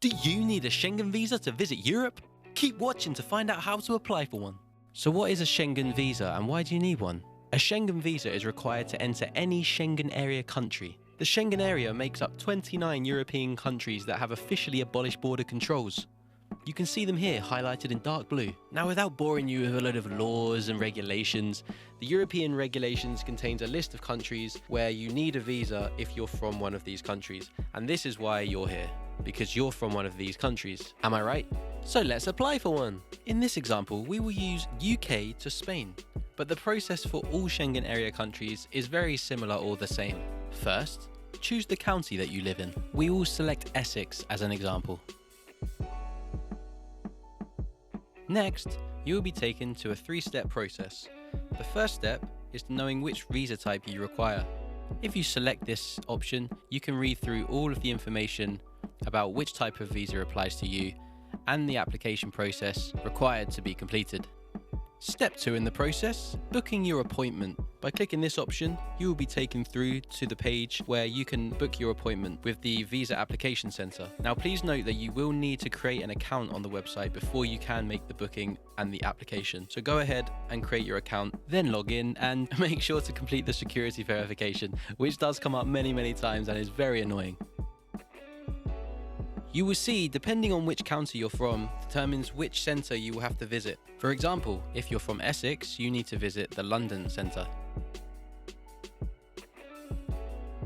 Do you need a Schengen visa to visit Europe? Keep watching to find out how to apply for one. So what is a Schengen visa and why do you need one? A Schengen visa is required to enter any Schengen area country. The Schengen area makes up 29 European countries that have officially abolished border controls. You can see them here highlighted in dark blue. Now, without boring you with a load of laws and regulations, the European regulations contains a list of countries where you need a visa if you're from one of these countries. And this is why you're here, because you're from one of these countries. Am I right? So let's apply for one. In this example, we will use UK to Spain. But the process for all Schengen area countries is very similar or the same. First, choose the county that you live in. We will select Essex as an example. Next, you will be taken to a 3-step process. The first step is knowing which visa type you require. If you select this option, you can read through all of the information about which type of visa applies to you and the application process required to be completed. Step 2 in the process, booking your appointment. By clicking this option, you will be taken through to the page where you can book your appointment with the Visa Application Centre. Now please note that you will need to create an account on the website before you can make the booking and the application. So go ahead and create your account, then log in and make sure to complete the security verification, which does come up many times and is very annoying. You will see, depending on which county you're from, determines which centre you will have to visit. For example, if you're from Essex, you need to visit the London centre.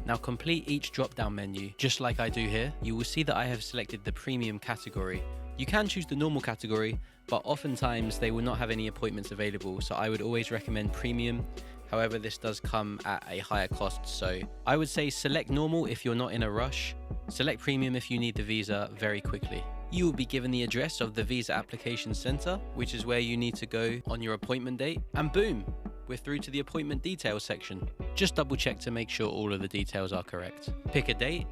Now complete each drop-down menu, just like I do here. You will see that I have selected the premium category. You can choose the normal category, but oftentimes they will not have any appointments available, so I would always recommend premium. However, this does come at a higher cost, so I would say select normal if you're not in a rush. Select premium if you need the visa very quickly. You will be given the address of the Visa Application Centre, which is where you need to go on your appointment date, and boom, we're through to the appointment details section. Just double check to make sure all of the details are correct. Pick a date,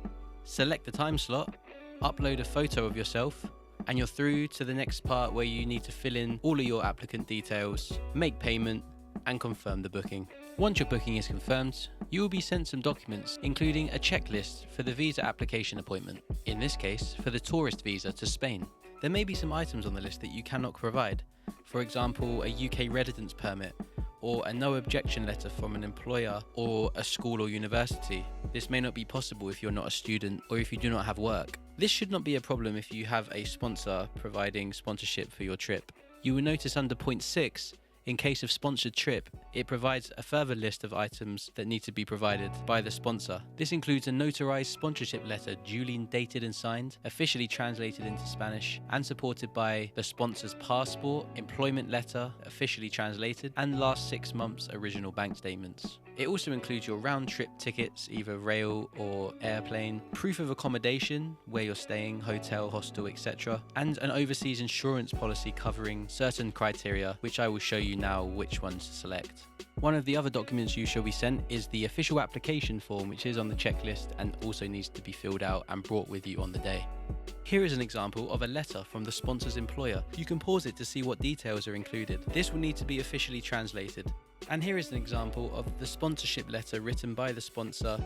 select the time slot, upload a photo of yourself, and you're through to the next part where you need to fill in all of your applicant details, make payment, and confirm the booking. Once your booking is confirmed, you will be sent some documents, including a checklist for the visa application appointment, in this case for the tourist visa to Spain. There may be some items on the list that you cannot provide, for example a UK residence permit or a no objection letter from an employer or a school or university. This may not be possible if you're not a student or if you do not have work. This should not be a problem if you have a sponsor providing sponsorship for your trip. You will notice under point 6, in case of sponsored trip, it provides a further list of items that need to be provided by the sponsor. This includes a notarized sponsorship letter duly dated and signed, officially translated into Spanish, and supported by the sponsor's passport, employment letter, officially translated, and last 6 months' original bank statements. It also includes your round-trip tickets, either rail or airplane, proof of accommodation, where you're staying, hotel, hostel, etc., and an overseas insurance policy covering certain criteria, which I will show you now which ones to select. One of the other documents you shall be sent is the official application form, which is on the checklist and also needs to be filled out and brought with you on the day. Here is an example of a letter from the sponsor's employer. You can pause it to see what details are included. This will need to be officially translated. And here is an example of the sponsorship letter written by the sponsor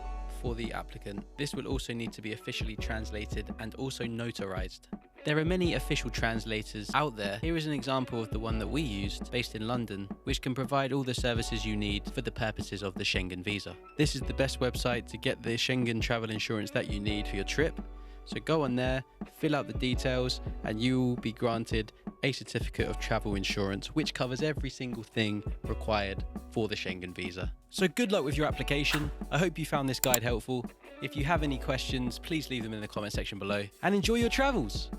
for the applicant. This will also need to be officially translated and also notarized. There are many official translators out there. Here is an example of the one that we used, based in London, which can provide all the services you need for the purposes of the Schengen visa. This is the best website to get the Schengen travel insurance that you need for your trip. So go on there, fill out the details, and you will be granted a certificate of travel insurance, which covers every single thing required for the Schengen visa. So good luck with your application. I hope you found this guide helpful. If you have any questions, please leave them in the comment section below, and enjoy your travels.